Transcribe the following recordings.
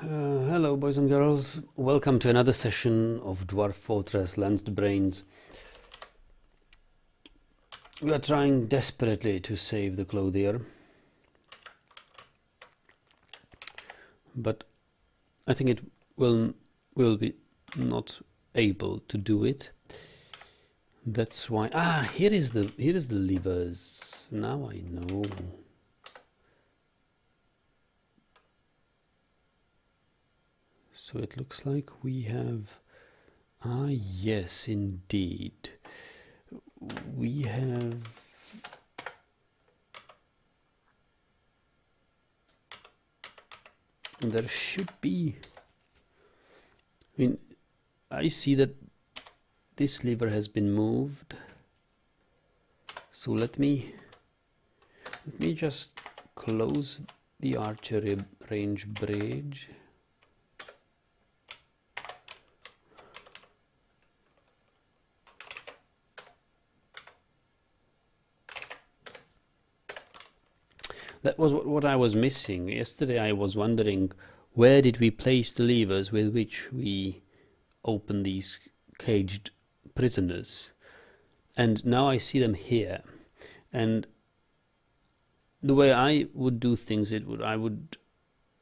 Hello, boys and girls. Welcome to another session of Dwarf Fortress Lancedbrains. We are trying desperately to save the clothier, but I think it will be not able to do it. That's why. Here is the levers. Now I know. So it looks like we have, yes, indeed. We have, there should be, I see that this lever has been moved. So let me just close the archery range bridge. That was what I was missing. Yesterday I was wondering, where did we place the levers with which we open these caged prisoners? And now I see them here. And the way I would do things, I would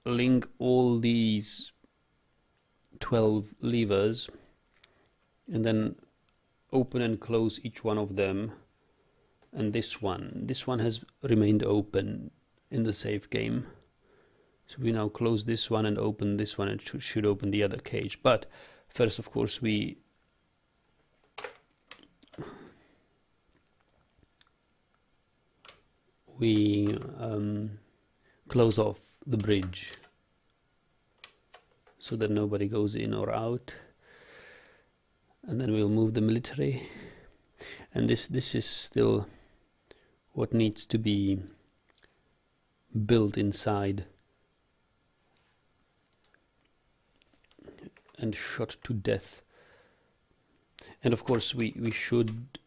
link all these 12 levers and then open and close each one of them. And this one has remained open in the save game, so we now close this one and open this one, and should open the other cage. But first, of course, we close off the bridge so that nobody goes in or out, and then we'll move the military. And this is still what needs to be built inside and shot to death. And of course we should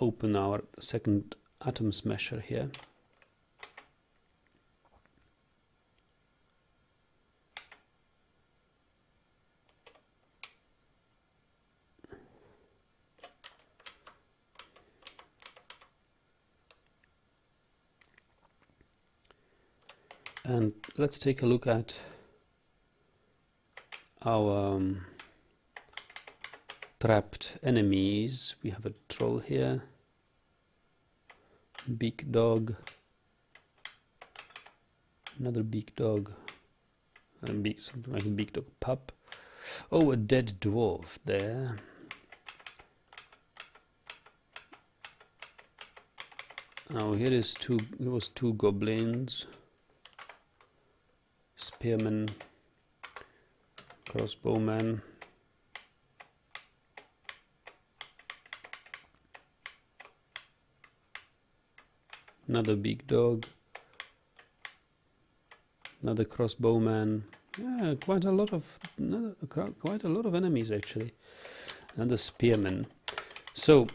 open our second atom smasher here. And let's take a look at our trapped enemies. We have a troll here, big dog, another big dog, and something like a big dog pup. Oh, a dead dwarf there. Oh, here was two goblins. Spearman, crossbowman, another big dog, another crossbowman. Yeah, quite a lot of enemies actually. Another spearman. So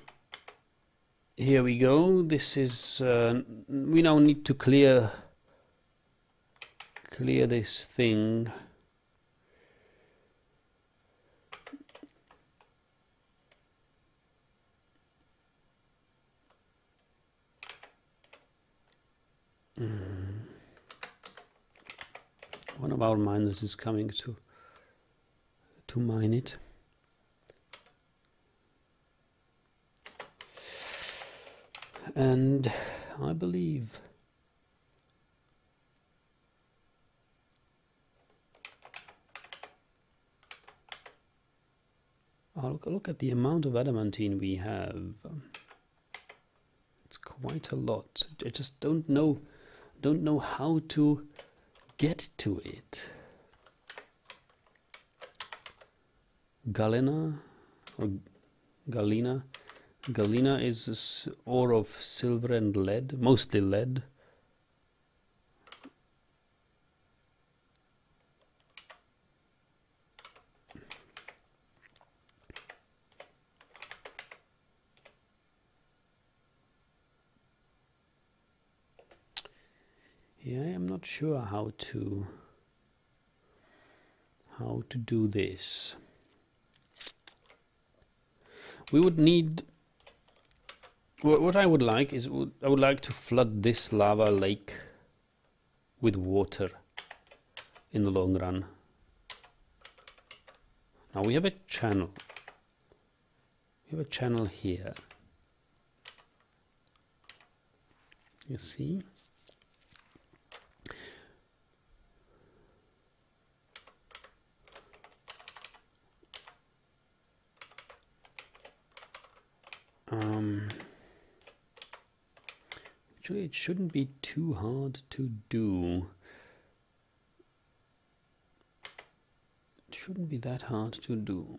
here we go. This is we now need to clear this thing. One of our miners is coming to mine it. And I believe look at the amount of adamantine we have. It's quite a lot. I just don't know how to get to it. Galena or Galena. Galena is ore of silver and lead, mostly lead. Okay, I am not sure how to do this. We would need, what I would like is, I would like to flood this lava lake with water in the long run. Now we have a channel. We have a channel here. You see? Actually, it shouldn't be too hard to do. It shouldn't be that hard to do.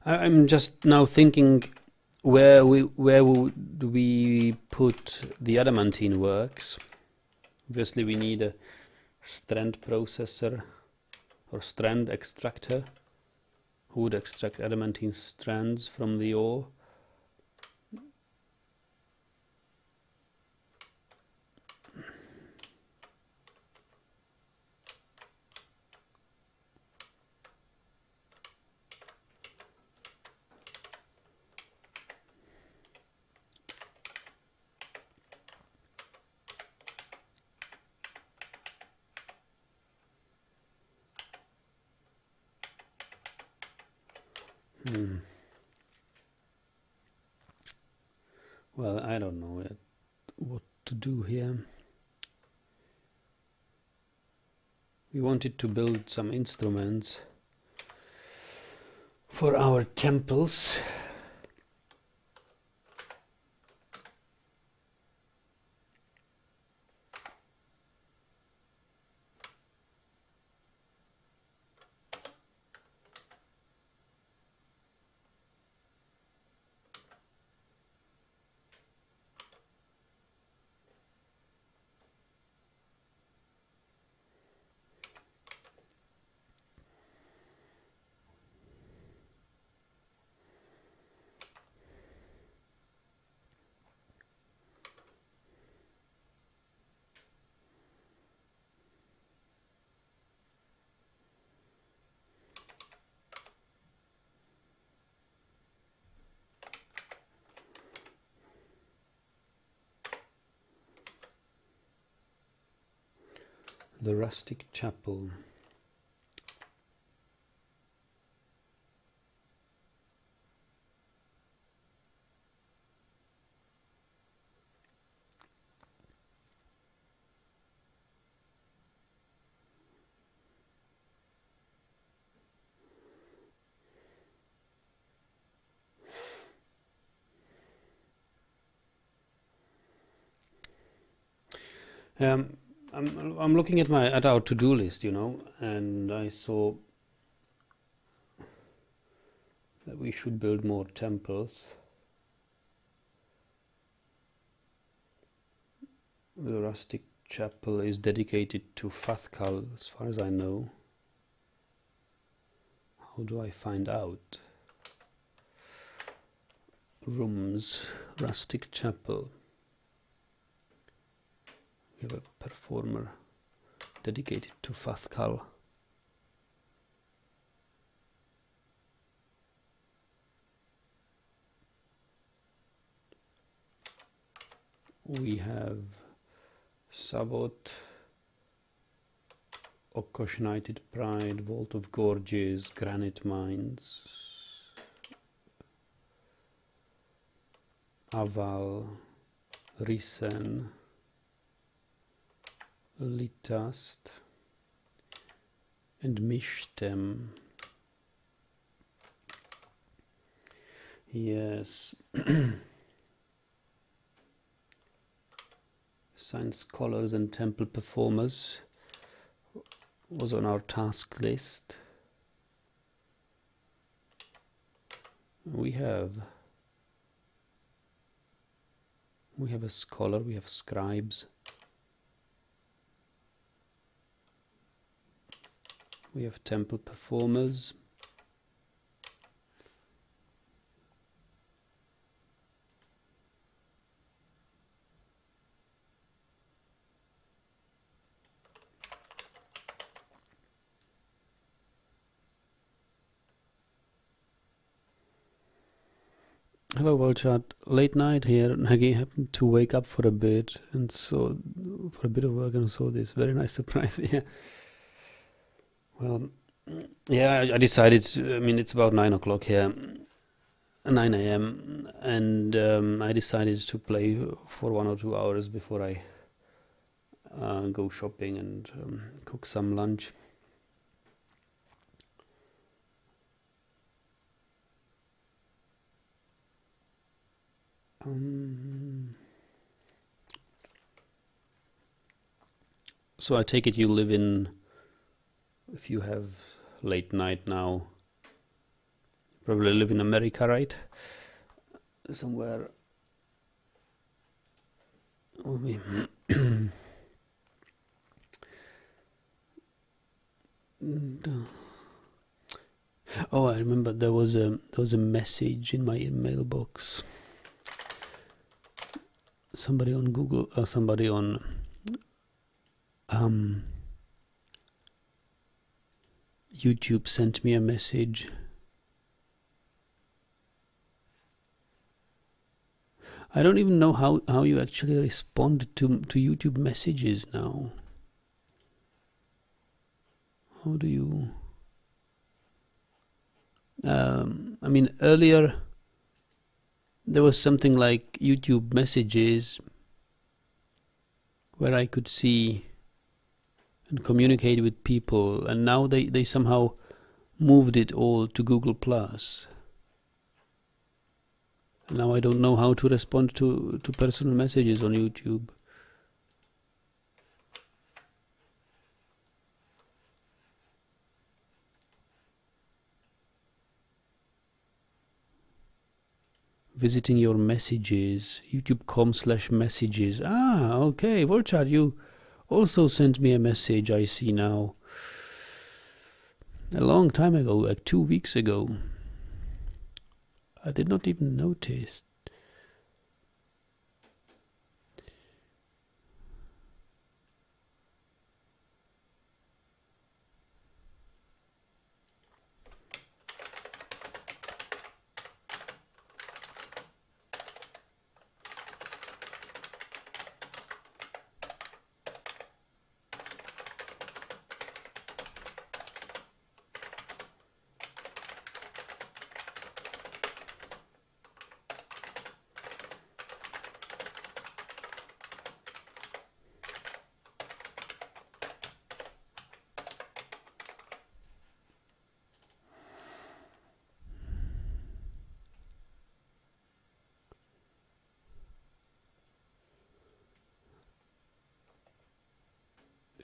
I'm just now thinking where would we put the adamantine works. Obviously we need a strand processor or strand extractor who would extract adamantine strands from the ore. Well, I don't know yet what to do here. We wanted to build some instruments for our temples. The rustic chapel. I'm looking at our to-do list, you know, and I saw that we should build more temples. The rustic chapel is dedicated to Fathkal, as far as I know. How do I find out? Rooms, rustic chapel. We have a performer dedicated to Fathkal. We have Sabot, Okosh Knighted Pride, Vault of Gorges, Granite Mines, Aval, Risen, Litast, and Mishtem. Yes. Science scholars and temple performers was on our task list. We have a scholar, we have scribes, we have temple performers, hello Volchat, late night here. Nagi happened to wake up for a bit and so for a bit of work and saw this very nice surprise. Yeah. Well, yeah, I decided. I mean, it's about 9 o'clock here, 9 a.m. and I decided to play for 1 or 2 hours before I go shopping and cook some lunch. So I take it you live in, if you have late night now, probably live in America, right? Somewhere. Oh, I remember there was a message in my mailbox. Somebody on Google, somebody on YouTube sent me a message. I don't even know how you actually respond to YouTube messages now. How do you? I mean, earlier there was something like YouTube messages where I could see and communicate with people, and now they somehow moved it all to Google Plus. Now I don't know how to respond to personal messages on YouTube. Visiting your messages, youtube.com/messages. Ah, okay, Volchar, you also sent me a message, I see now. A long time ago, like 2 weeks ago. I did not even notice.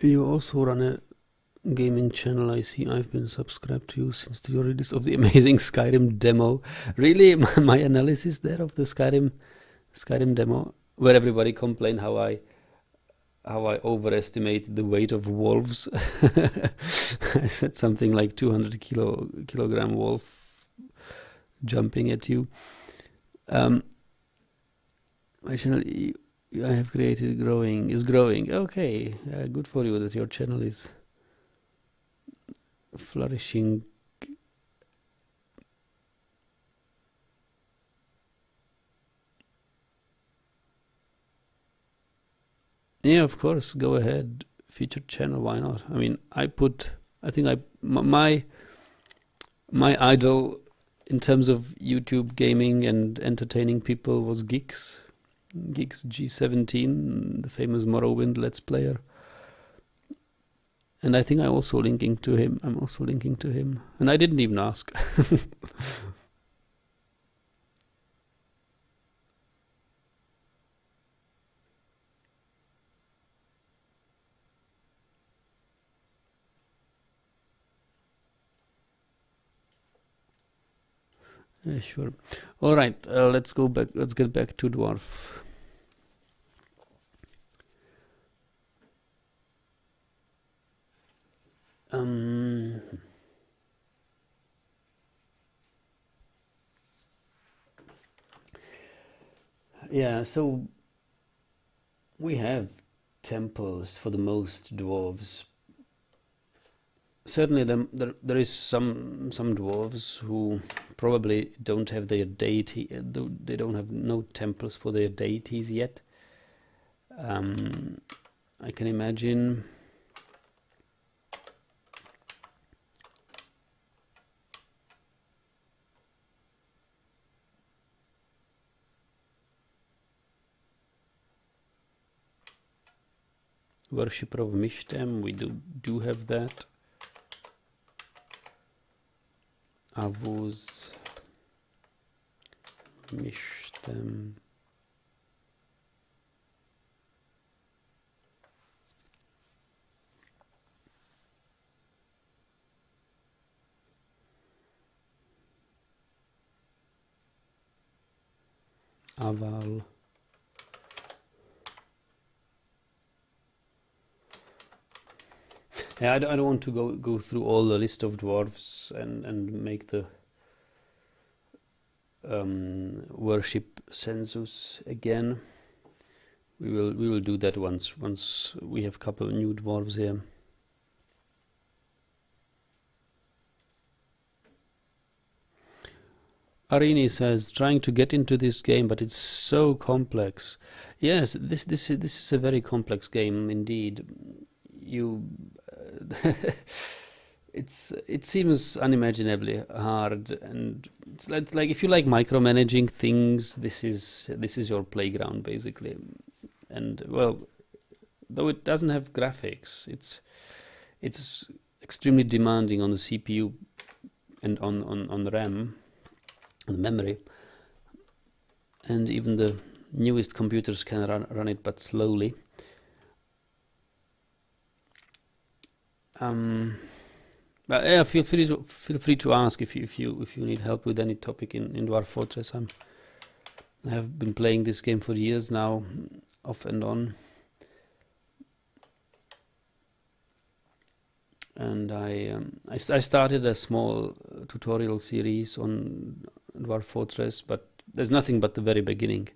You also run a gaming channel, I see. I've been subscribed to you since the release of the amazing Skyrim demo. Really, my analysis there of the Skyrim demo, where everybody complained how I overestimated the weight of wolves. I said something like 200 kilogram wolf jumping at you. My channel I have created is growing. Okay, good for you that your channel is flourishing. Yeah, of course, go ahead, featured channel, why not? I mean, my idol in terms of YouTube gaming and entertaining people was Geeks. Geeks G17, the famous Morrowind Let's Player. And I think I'm also linking to him. And I didn't even ask. Sure. All right. Let's go back. Let's get back to Dwarf. Yeah. So we have temples for the most dwarves. Certainly, there is some dwarves who probably don't have their deity. They don't have no temples for their deities yet. I can imagine. Worshipper of Mishtem, we do have that. Avuz, Mishtem. Aval. Yeah, I don't want to go through all the list of dwarves and make the worship census again. We will do that once we have a couple of new dwarves here. Arini says, trying to get into this game, but it's so complex. Yes, this is a very complex game indeed. It seems unimaginably hard, and it's like if you like micromanaging things, this is your playground basically. And well, though it doesn't have graphics, it's extremely demanding on the CPU and on the RAM, on the memory, and even the newest computers can run it, but slowly. But yeah, feel free to ask if you need help with any topic in Dwarf Fortress. I have been playing this game for years now, off and on, and I started a small tutorial series on Dwarf Fortress, but there's nothing but the very beginning.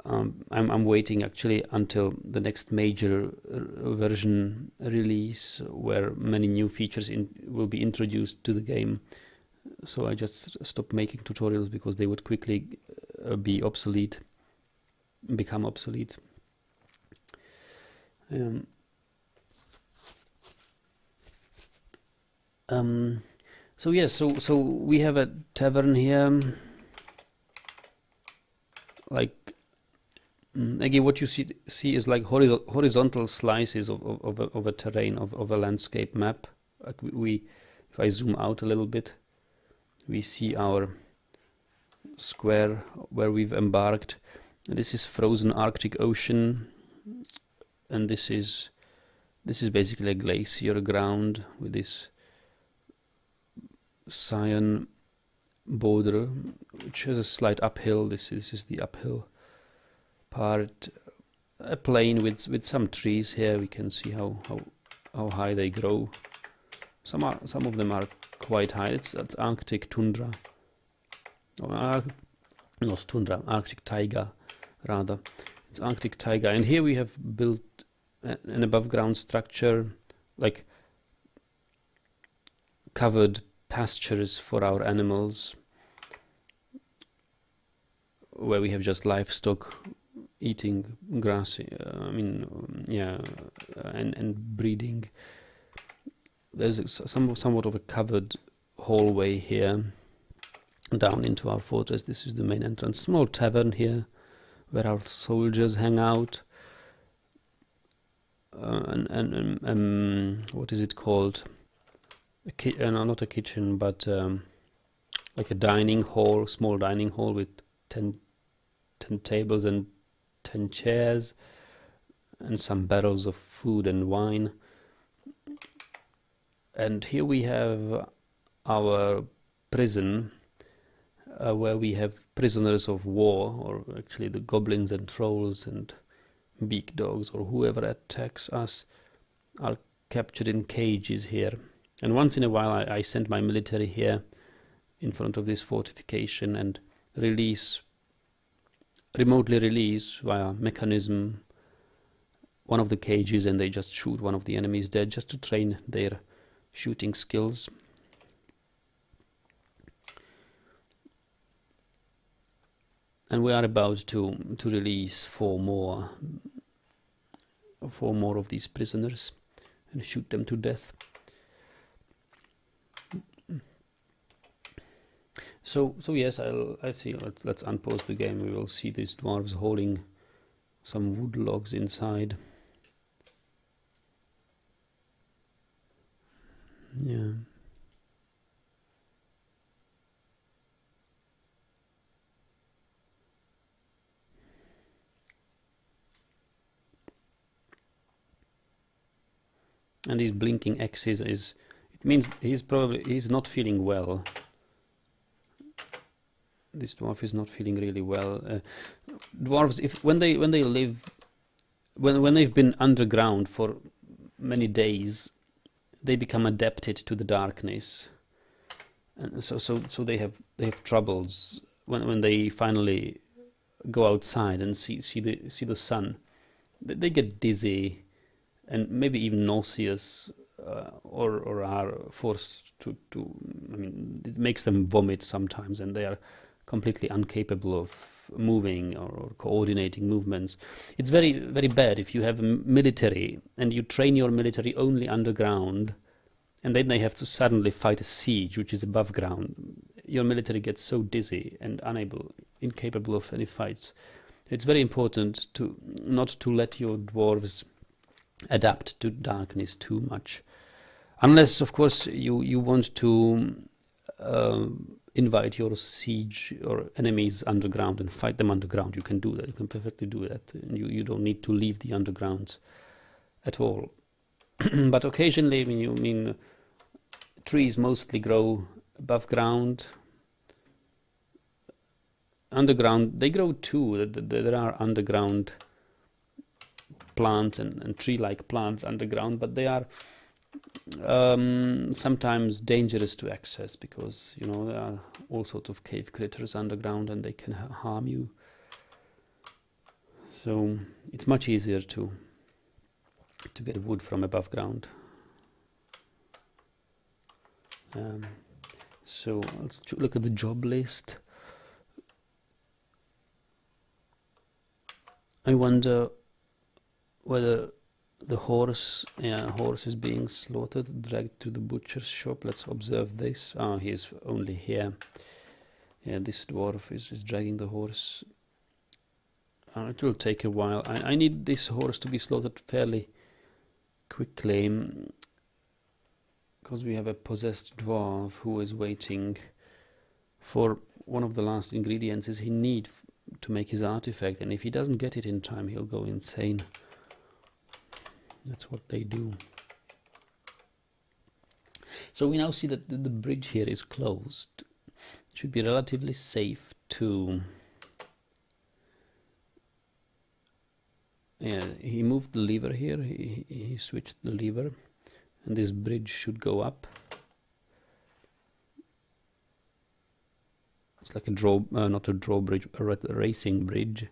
I'm waiting actually until the next major version release, where many new features will be introduced to the game. So I just stopped making tutorials because they would quickly become obsolete. So yes, so we have a tavern here. Like, again, what you see is like horizontal slices of a terrain, of a landscape map. Like if I zoom out a little bit, we see our square where we've embarked. This is frozen Arctic Ocean, and this is basically a glacier ground with this cyan border, which has a slight uphill. This is the uphill part. A plain with some trees here. We can see how high they grow. Some of them are quite high. That's Arctic tundra. Not tundra, Arctic taiga rather. It's Arctic taiga, and here we have built an above ground structure, like covered pastures for our animals, where we have just livestock eating grass. And breeding. There's somewhat of a covered hallway here down into our fortress. This is the main entrance. Small tavern here where our soldiers hang out. What is it called? No, not a kitchen, but like a dining hall, small dining hall with 10 tables and 10 chairs and some barrels of food and wine. And here we have our prison, where we have prisoners of war, or actually the goblins and trolls and beak dogs or whoever attacks us are captured in cages here. And once in a while I send my military here in front of this fortification and remotely release via mechanism one of the cages, and they just shoot one of the enemies dead, just to train their shooting skills. And we are about to release four more of these prisoners and shoot them to death. So yes, I see. Let's unpause the game. We will see these dwarves holding some wood logs inside. Yeah. And these blinking X's it means he's not feeling well. This dwarf is not feeling really well. Dwarves, when they've been underground for many days, they become adapted to the darkness, and so they have troubles when they finally go outside and see the sun. They get dizzy and maybe even nauseous, or are forced to. I mean, it makes them vomit sometimes, and they are completely incapable of moving or coordinating movements. It's very, very bad if you have a military and you train your military only underground, and then they have to suddenly fight a siege which is above ground. Your military gets so dizzy and incapable of any fights. It's very important not to let your dwarves adapt to darkness too much, unless of course you want to invite your siege or enemies underground and fight them underground. You can do that. You can perfectly do that. You don't need to leave the underground at all. But occasionally, trees mostly grow above ground. Underground, they grow too. There are underground plants and tree-like plants underground, but they are sometimes dangerous to access, because there are all sorts of cave critters underground and they can harm you. So it's much easier to get wood from above ground. So let's look at the job list. I wonder whether the horse is being slaughtered, dragged to the butcher's shop. Let's observe this. He is only here. Yeah, this dwarf is dragging the horse. It will take a while. I need this horse to be slaughtered fairly quickly, because we have a possessed dwarf who is waiting for one of the last ingredients he needs to make his artifact, and if he doesn't get it in time, he'll go insane. That's what they do. So we now see that the bridge here is closed. It should be relatively safe to... Yeah, he moved the lever here. He switched the lever, and this bridge should go up. It's like a not a drawbridge, a racing bridge.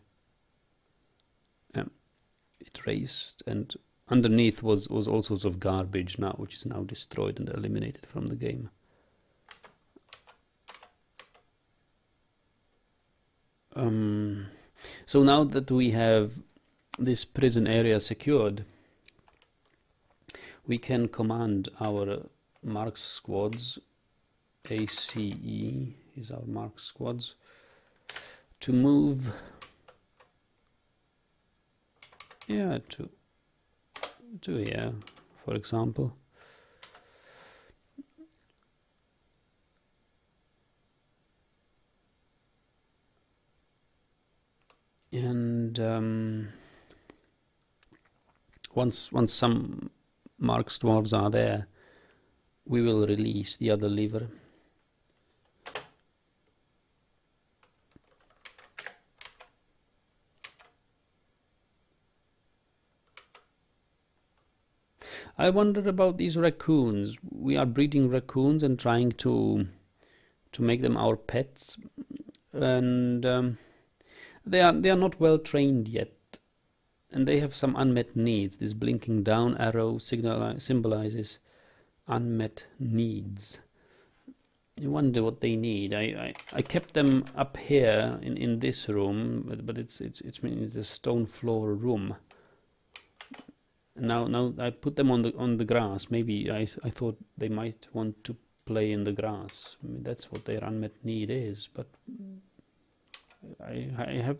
It raced, and underneath was all sorts of garbage now, which is now destroyed and eliminated from the game. So now that we have this prison area secured, we can command our mark squads, ACE is our mark squads, to move Yeah, to here, for example. And once some marks dwarves are there, we will release the other lever. I wonder about these raccoons. We are breeding raccoons and trying to make them our pets, and they are not well trained yet, and they have some unmet needs. This blinking down arrow symbolizes unmet needs. I wonder what they need. I kept them up here in this room, but it's a stone floor room. Now I put them on the grass. Maybe I thought they might want to play in the grass. I mean, that's what their unmet need is. But I have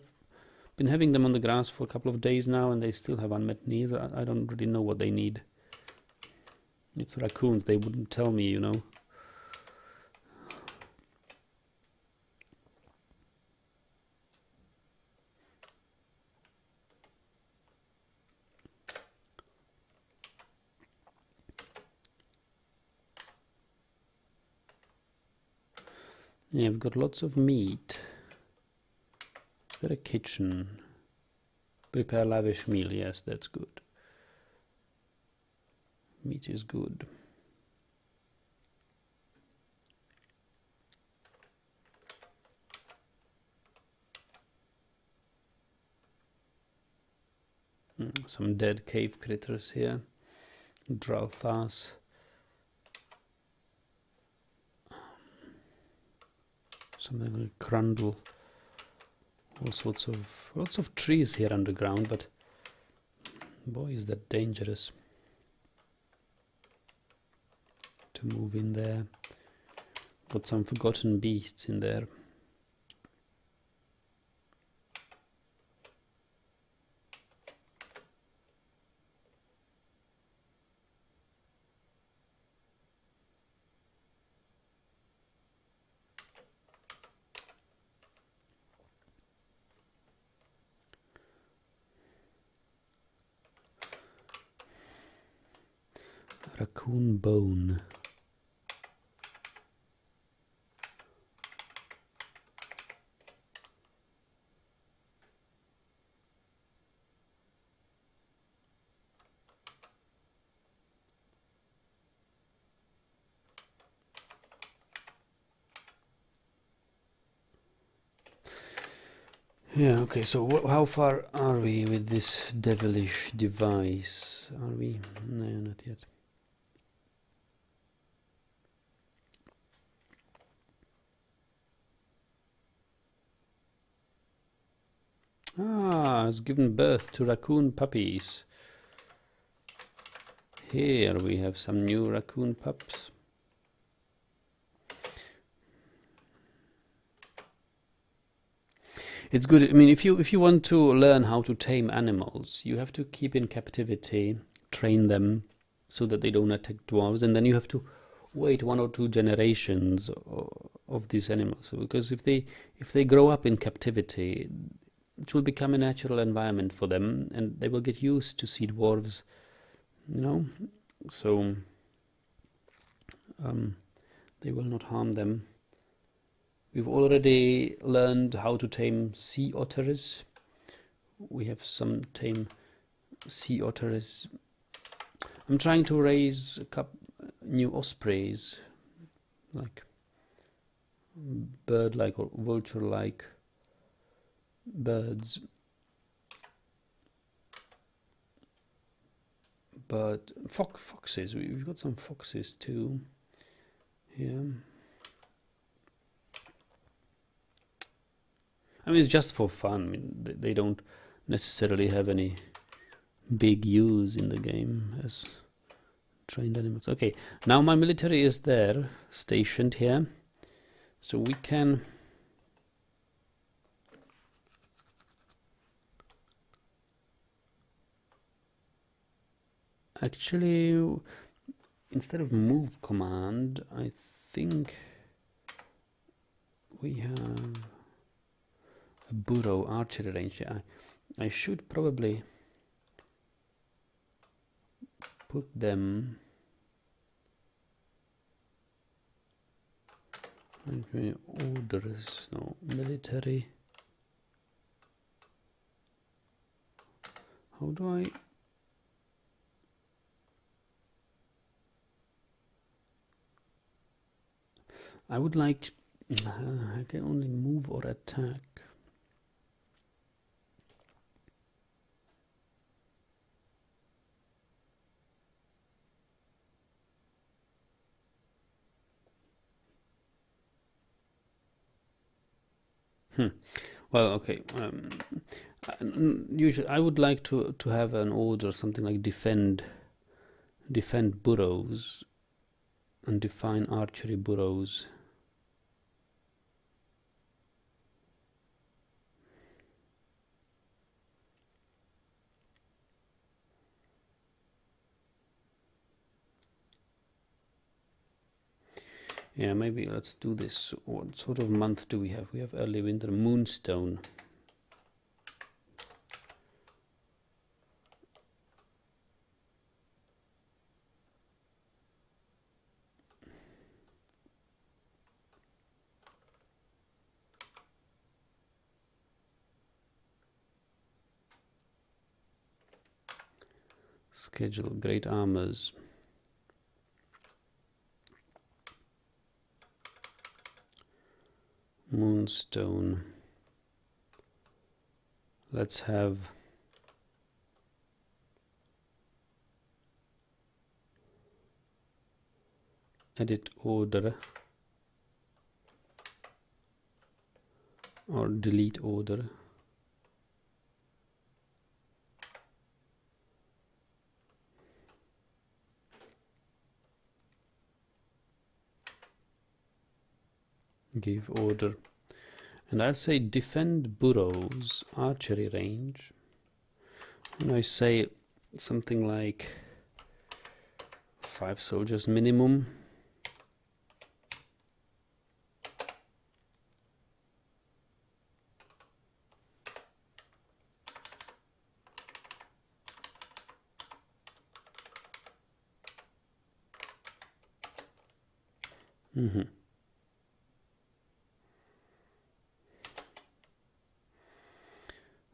been having them on the grass for a couple of days now, and they still have unmet needs. I don't really know what they need. It's raccoons. They wouldn't tell me, you know. Yeah, I've got lots of meat. Is there a kitchen? Prepare lavish meal. Yes, that's good. Meat is good. Some dead cave critters here. Drauthas. Something like crundle. Lots of trees here underground, but boy, is that dangerous to move in there. Got some forgotten beasts in there. Raccoon bone. Yeah, okay, so how far are we with this devilish device? Are we? No, not yet. Ah, has given birth to raccoon puppies. Here we have some new raccoon pups. It's good. I mean, if you want to learn how to tame animals, you have to keep in captivity, train them so that they don't attack dwarves, and then you have to wait 1 or 2 generations of these animals. Because if they grow up in captivity, it will become a natural environment for them, and they will get used to see dwarves, you know. So they will not harm them. We've already learned how to tame sea otters. We have some tame sea otters. I'm trying to raise a couple new ospreys, like bird-like or vulture-like birds. But foxes, we've got some foxes too here. I mean, it's just for fun. I mean, they don't necessarily have any big use in the game as trained animals. Okay, now my military is there, stationed here, so we can Actually, instead of move command, I think we have a burrow archery range. I should probably put them orders, no, military. How do I would like, I can only move or attack. Well, okay. Usually, I would like to have an order, something like defend burrows, and define archery burrows. Yeah, maybe let's do this. What sort of month do we have? We have early winter, moonstone. Schedule great armors. Moonstone. Let's have edit order or delete order. Give order, and I'll say defend burrows archery range, and I say something like 5 soldiers minimum.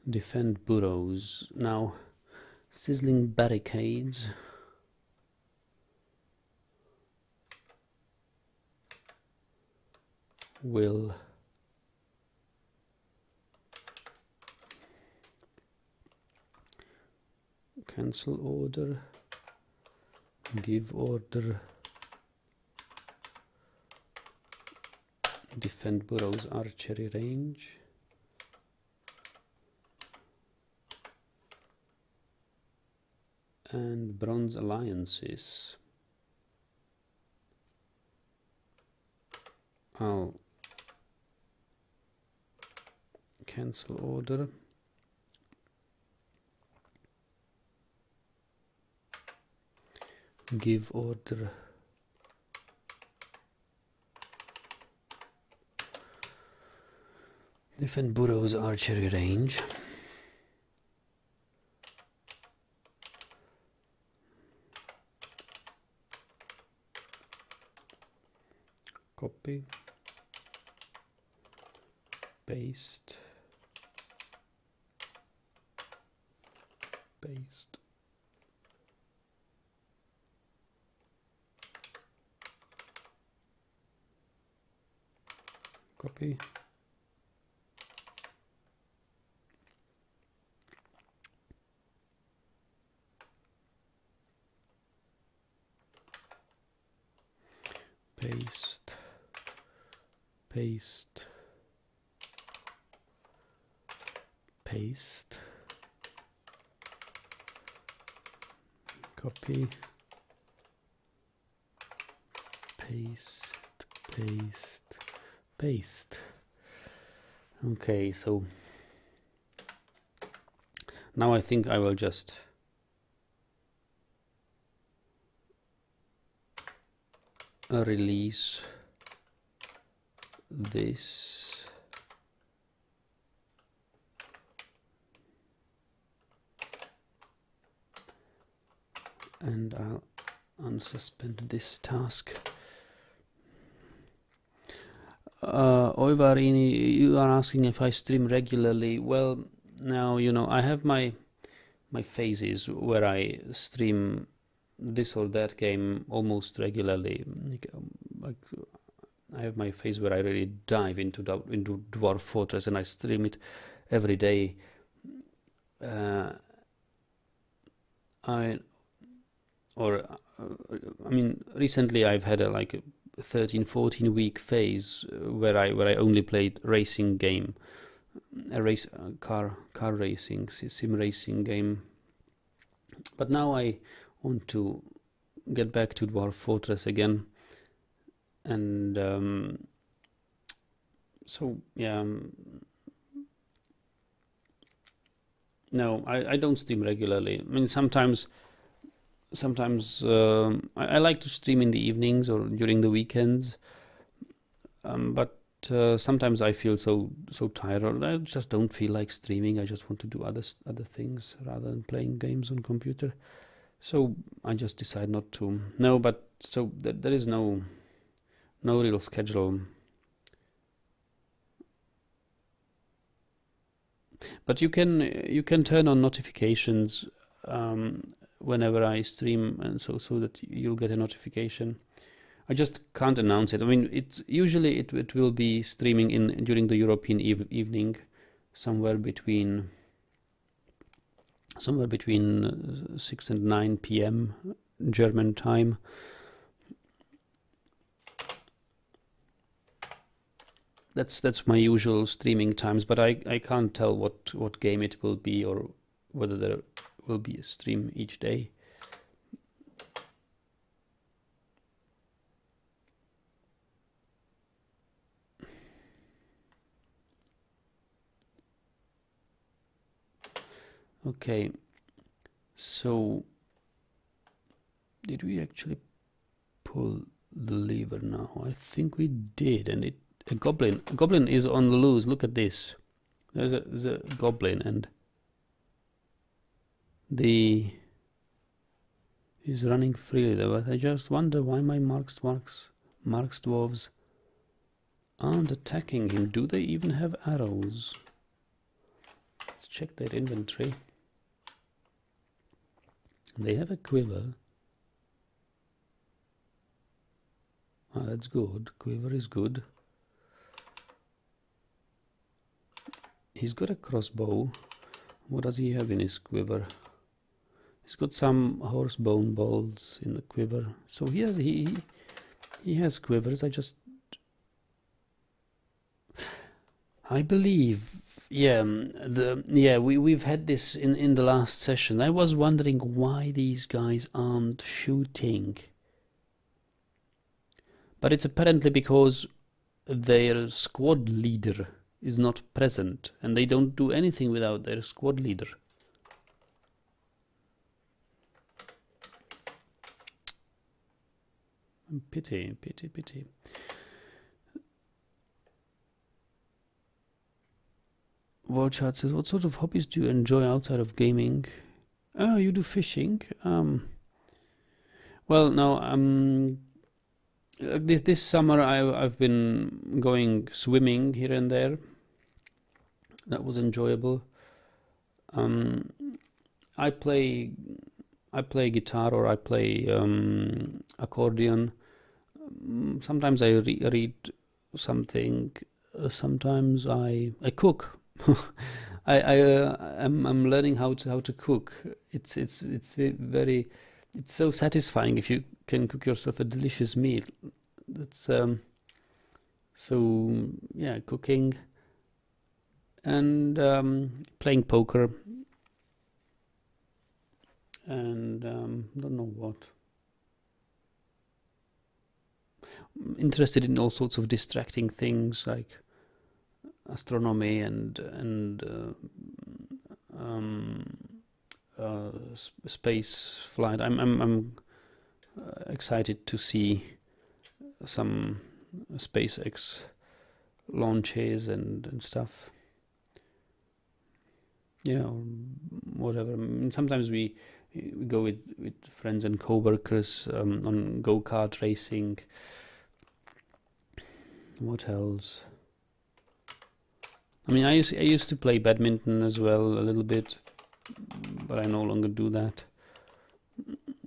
Defend burrows. Now, sizzling barricades. Will cancel order, give order, defend burrows archery range. And bronze alliances. I'll cancel order. Give order. Defend burrows archery range. Copy, paste, paste, copy, paste, paste, paste, copy, paste, paste, paste. Okay, so now I think I will just release this. And I'll unsuspend this task. Oivarini, you are asking if I stream regularly. Well, now you know I have my phases where I stream this or that game almost regularly. Like I have my phase where I really dive into Dwarf Fortress and I stream it every day. I mean, recently I've had like a 13-14 week phase where I only played racing game, car racing, sim racing game. But now I want to get back to Dwarf Fortress again, and so yeah. No, I don't stream regularly. I mean, sometimes I like to stream in the evenings or during the weekends, but sometimes I feel so tired, or I just don't feel like streaming. I just want to do other things rather than playing games on computer. So I just decide not to. No, but so there is no real schedule. But you can turn on notifications whenever I stream, and so that you'll get a notification. I just can't announce it. I mean, it's usually it will be streaming during the European evening, somewhere between 6 and 9 p.m. German time. That's my usual streaming times, but I can't tell what game it will be or whether there will be a stream each day. Okay, so did we actually pull the lever now? I think we did, and a goblin is on the loose. Look at this. There's a goblin, and he's running freely there. But I just wonder why my marks dwarves aren't attacking him. Do they even have arrows? Let's check their inventory. They have a quiver. Ah, that's good. Quiver is good. He's got a crossbow. What does he have in his quiver? He's got some horsebone balls in the quiver. So he has quivers. I believe, yeah, we've had this in the last session. I was wondering why these guys aren't shooting, but it's apparently because their squad leader is not present, and they don't do anything without their squad leader. Pity. Warchart says, what sort of hobbies do you enjoy outside of gaming? Oh, you do fishing? Well, no, this summer I've been going swimming here and there. That was enjoyable. I play guitar, or I play accordion. Sometimes I read something. Sometimes I cook. I'm learning how to cook. It's so satisfying if you can cook yourself a delicious meal. That's so yeah, cooking and playing poker and don't know what. Interested in all sorts of distracting things like astronomy and space flight. I'm excited to see some SpaceX launches and stuff. Yeah, or whatever. I mean, sometimes we go with friends and co-workers on go-kart racing. What else? I mean, I used to play badminton as well a little bit, but I no longer do that.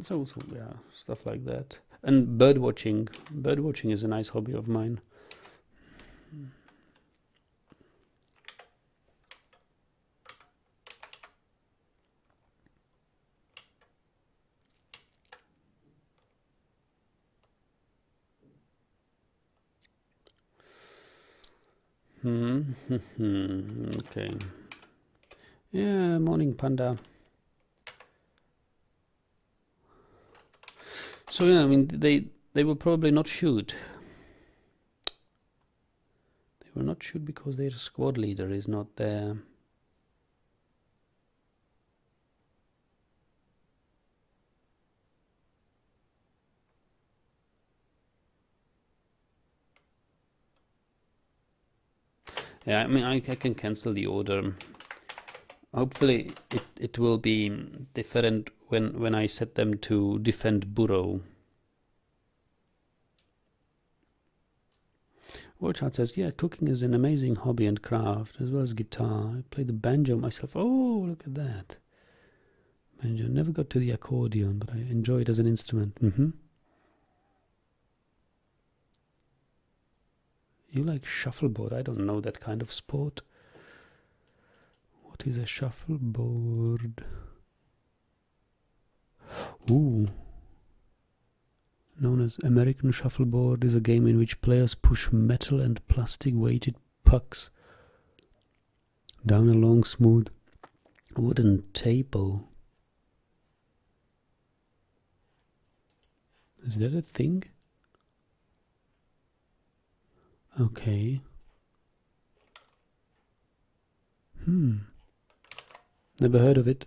So yeah, stuff like that. And bird watching. Bird watching is a nice hobby of mine. Okay. Yeah, morning panda. So yeah, I mean they will probably not shoot. They will not shoot because their squad leader is not there. Yeah, I mean I can cancel the order. Hopefully it will be different when I set them to defend burrow. Warchat says, yeah, cooking is an amazing hobby and craft, as well as guitar. I play the banjo myself. Oh, look at that. Banjo. Never got to the accordion, but I enjoy it as an instrument. You like shuffleboard? I don't know that kind of sport. What is a shuffleboard? Ooh. Known as American Shuffleboard is a game in which players push metal and plastic weighted pucks down a long smooth wooden table. Is that a thing? Okay. Never heard of it.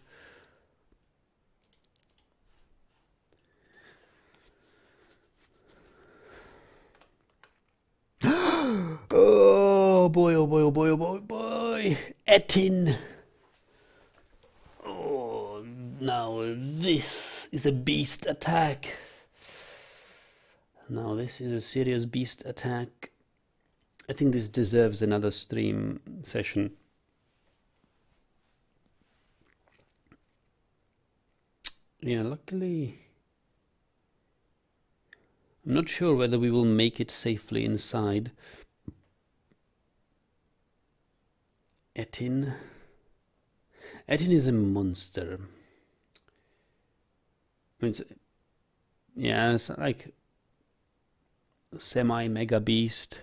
Oh boy, oh boy, oh boy, oh boy, oh boy. Etin. Oh, now this is a beast attack. Now this is a serious beast attack. I think this deserves another stream session. Yeah, luckily I'm not sure whether we will make it safely inside. Etin is a monster. I mean, yeah, it's like semi-mega beast.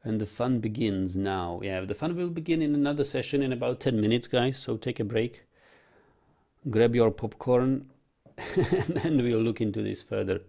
And the fun begins now. Yeah, the fun will begin in another session in about 10 minutes, guys. So take a break. Grab your popcorn and then we'll look into this further.